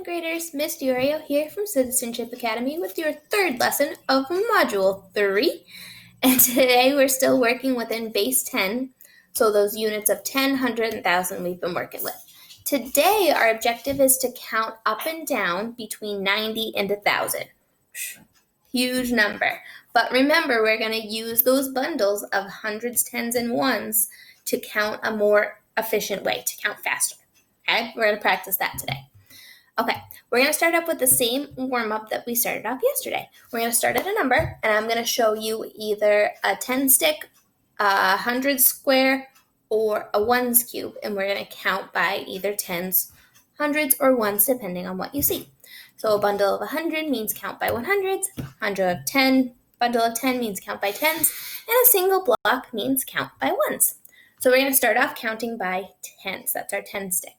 second graders, Miss Durio here from Citizenship Academy with your third lesson of Module 3. And today we're still working within base 10, so those units of 10, 100, and 1,000 we've been working with. Today our objective is to count up and down between 90 and 1,000. Huge number. But remember, we're going to use those bundles of hundreds, tens, and ones to count a more efficient way, to count faster. Okay, we're going to practice that today. Okay, we're going to start up with the same warm-up that we started off yesterday. We're going to start at a number, and I'm going to show you either a 10 stick, a 100 square, or a ones cube, and we're going to count by either tens, hundreds, or ones, depending on what you see. So a bundle of 100 means count by 100s, bundle of 10 means count by tens, and a single block means count by ones. So we're going to start off counting by tens. That's our 10 stick.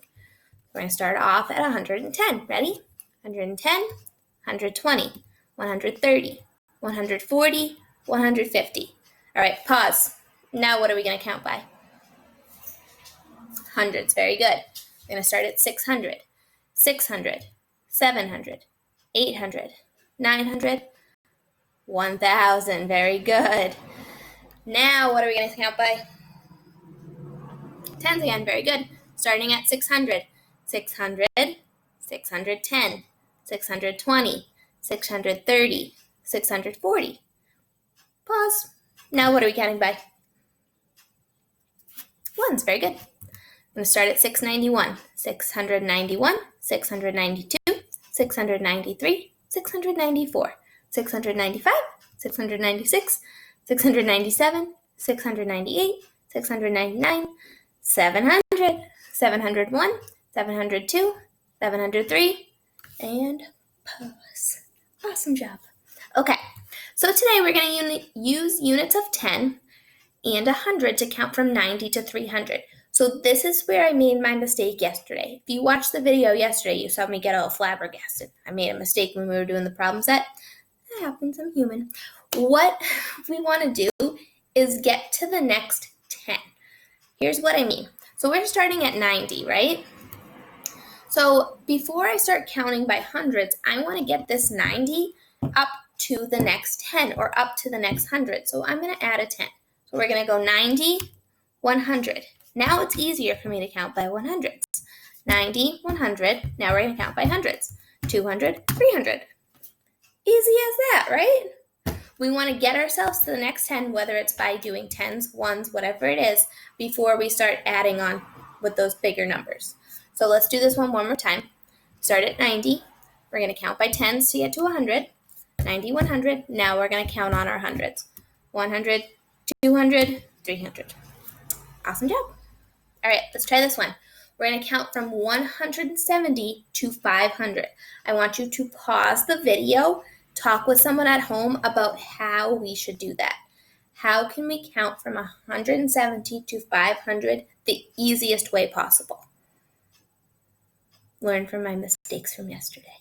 We're going to start off at 110. Ready? 110, 120, 130, 140, 150. All right, pause. Now what are we going to count by? Hundreds. Very good. We're going to start at 600, 600, 700, 800, 900, 1,000. Very good. Now what are we going to count by? Tens again. Very good. Starting at 600. 600, 610, 620, 630, 640. Pause. Now what are we counting by? Ones. Very good. I'm going to start at 691, 691, 692, 693, 694, 695, 696, 697, 698, 699, 700, 701, 702, 703, and pause. Awesome job. Okay, so today we're going to use units of 10 and 100 to count from 90 to 300. So this is where I made my mistake yesterday. If you watched the video yesterday, you saw me get all flabbergasted. I made a mistake when we were doing the problem set. That happens, I'm human. What we want to do is get to the next 10. Here's what I mean. So we're starting at 90, right? So before I start counting by hundreds, I want to get this 90 up to the next 10 or up to the next 100. So I'm going to add a 10. So we're going to go 90, 100. Now it's easier for me to count by 100s. 90, 100. Now we're going to count by hundreds. 200, 300. Easy as that, right? We want to get ourselves to the next 10, whether it's by doing tens, ones, whatever it is, before we start adding on with those bigger numbers. So let's do this one more time. Start at 90. We're going to count by tens to get to 100. 90, 100. Now we're going to count on our hundreds. 100, 200, 300. Awesome job. All right, let's try this one. We're going to count from 170 to 500. I want you to pause the video, talk with someone at home about how we should do that. How can we count from 170 to 500 the easiest way possible? Learn from my mistakes from yesterday.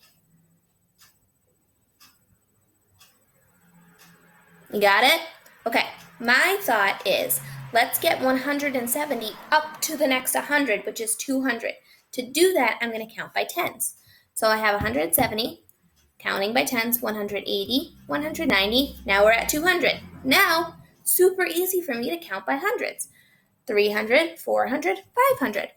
You got it? Okay, my thought is let's get 170 up to the next 100, which is 200. To do that, I'm going to count by tens. So I have 170, counting by tens, 180, 190. Now we're at 200. Now, super easy for me to count by hundreds. 300, 400, 500.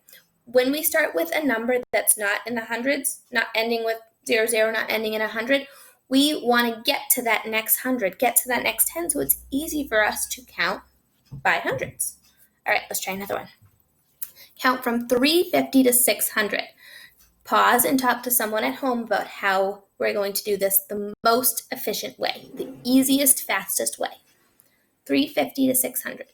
When we start with a number that's not in the hundreds, not ending with 00, not ending in 100, we want to get to that next 100, get to that next 10, so it's easy for us to count by hundreds. All right, let's try another one. Count from 350 to 600. Pause and talk to someone at home about how we're going to do this the most efficient way, the easiest, fastest way. 350 to 600.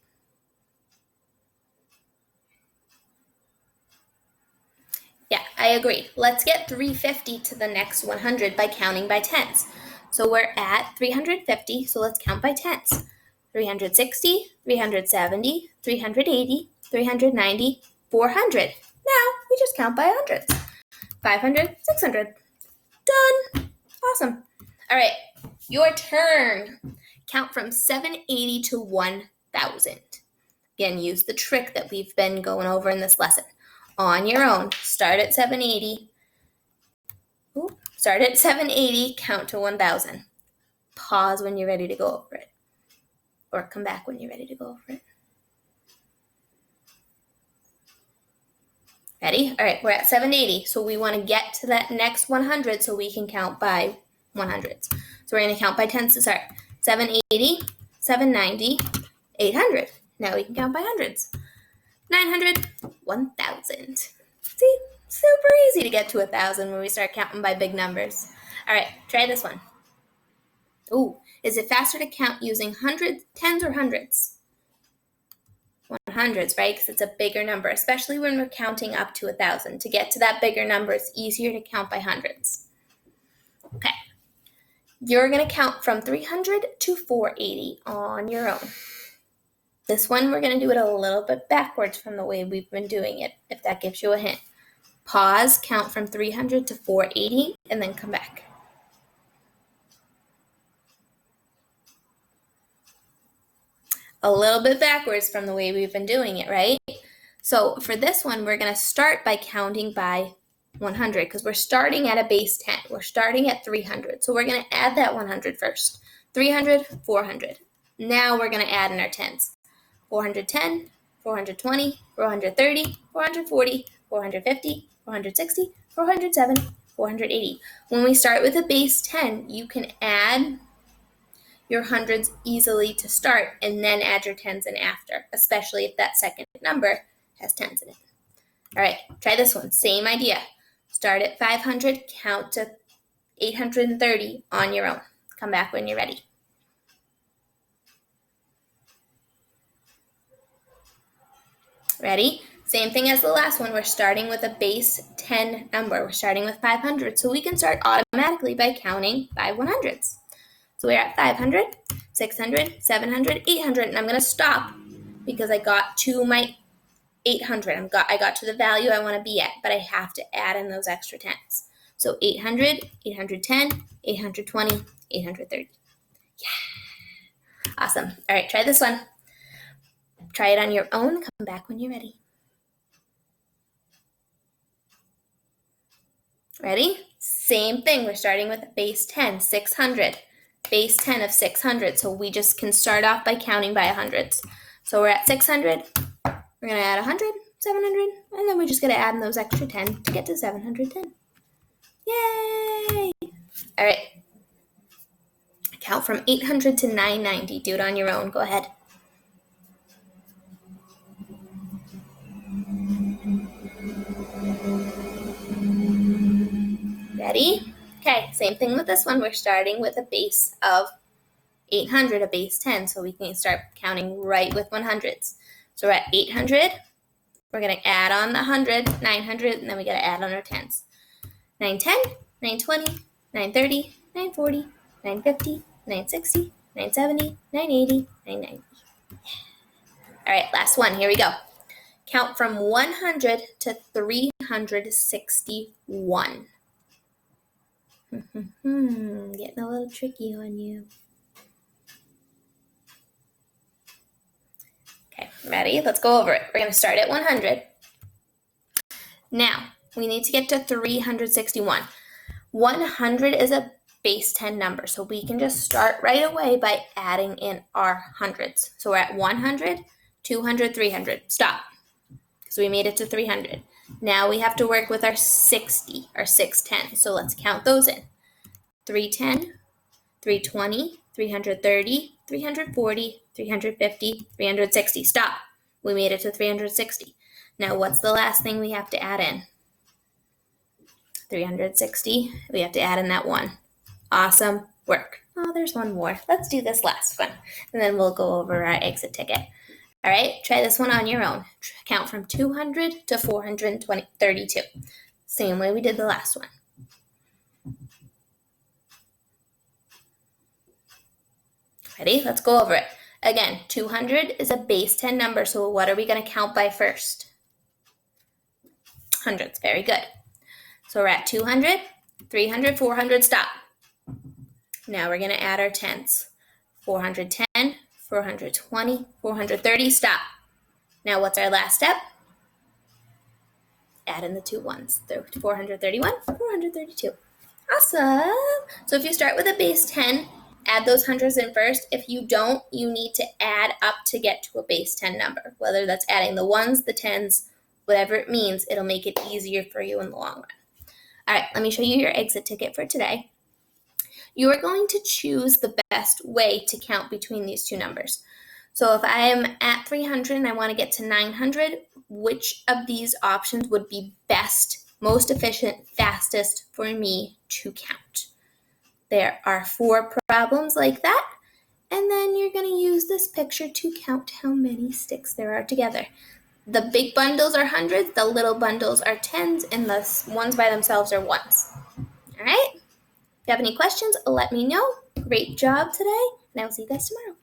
Yeah, I agree. Let's get 350 to the next 100 by counting by tens. So we're at 350, so let's count by tens. 360, 370, 380, 390, 400. Now we just count by hundreds. 500, 600. Done. Awesome. All right, your turn. Count from 780 to 1,000. Again, use the trick that we've been going over in this lesson. On your own, start at 780, Start at 780, count to 1,000. Pause when you're ready to go over it. Or come back when you're ready to go over it. Ready? All right, we're at 780. So we want to get to that next 100 so we can count by 100s. So we're going to count by tens to start. 780, 790, 800. Now we can count by hundreds. 900, 1,000. See? Super easy to get to 1,000 when we start counting by big numbers. All right, try this one. Ooh, is it faster to count using hundreds, tens, or hundreds? 100s, right? Because it's a bigger number, especially when we're counting up to 1,000. To get to that bigger number, it's easier to count by hundreds. Okay. You're going to count from 300 to 480 on your own. This one, we're going to do it a little bit backwards from the way we've been doing it, if that gives you a hint. Pause, count from 300 to 480, and then come back. A little bit backwards from the way we've been doing it, right? So for this one, we're going to start by counting by 100 because we're starting at a base 10. We're starting at 300. So we're going to add that 100 first. 300, 400. Now we're going to add in our tens. 410, 420, 430, 440, 450, 460, 470, 480. When we start with a base 10, you can add your hundreds easily to start and then add your tens in after, especially if that second number has tens in it. All right, try this one. Same idea. Start at 500, count to 830 on your own. Come back when you're ready. Ready? Same thing as the last one. We're starting with a base 10 number. We're starting with 500, so we can start automatically by counting by 100s. So we're at 500, 600, 700, 800, and I'm going to stop because I got to my 800. I got to the value I want to be at, but I have to add in those extra tens. So 800, 810, 820, 830. Yeah. Awesome. All right, try this one. Try it on your own. Come back when you're ready. Ready? Same thing. We're starting with base 10, 600. Base 10 of 600. So we just can start off by counting by hundreds. So we're at 600. We're going to add 100, 700, and then we're just going to add in those extra 10 to get to 710. Yay! All right. Count from 800 to 990. Do it on your own. Go ahead. Ready? Okay, same thing with this one. We're starting with a base of 800, a base 10, so we can start counting right with 100s. So we're at 800. We're going to add on the 100, 900, and then we got to add on our tens. 910, 920, 930, 940, 950, 960, 970, 980, 990. All right, last one. Here we go. Count from 100 to 361. Getting a little tricky on you. Okay, ready? Let's go over it. We're going to start at 100. Now, we need to get to 361. 100 is a base 10 number, so we can just start right away by adding in our hundreds. So we're at 100, 200, 300. Stop, because we made it to 300. Now we have to work with our 60, our 610. So let's count those in. 310, 320, 330, 340, 350, 360. Stop. We made it to 360. Now what's the last thing we have to add in? 360. We have to add in that 1. Awesome work. Oh, there's one more. Let's do this last one, and then we'll go over our exit ticket. All right, try this one on your own. Count from 200 to 432. Same way we did the last one. Ready? Let's go over it. Again, 200 is a base 10 number, so what are we going to count by first? Hundreds. Very good. So we're at 200, 300, 400. Stop. Now we're going to add our tens. 410, 420, 430. Stop. Now what's our last step? Add in the 2 ones. 431, 432. Awesome. So if you start with a base 10, add those hundreds in first. If you don't, you need to add up to get to a base 10 number. Whether that's adding the ones, the tens, whatever it means, it'll make it easier for you in the long run. All right, let me show you your exit ticket for today. You are going to choose the best way to count between these two numbers. So if I'm at 300 and I want to get to 900, which of these options would be best, most efficient, fastest for me to count? There are 4 problems like that, and then you're going to use this picture to count how many sticks there are together. The big bundles are hundreds, the little bundles are tens, and the ones by themselves are ones. All right? If you have any questions, let me know. Great job today, and I will see you guys tomorrow.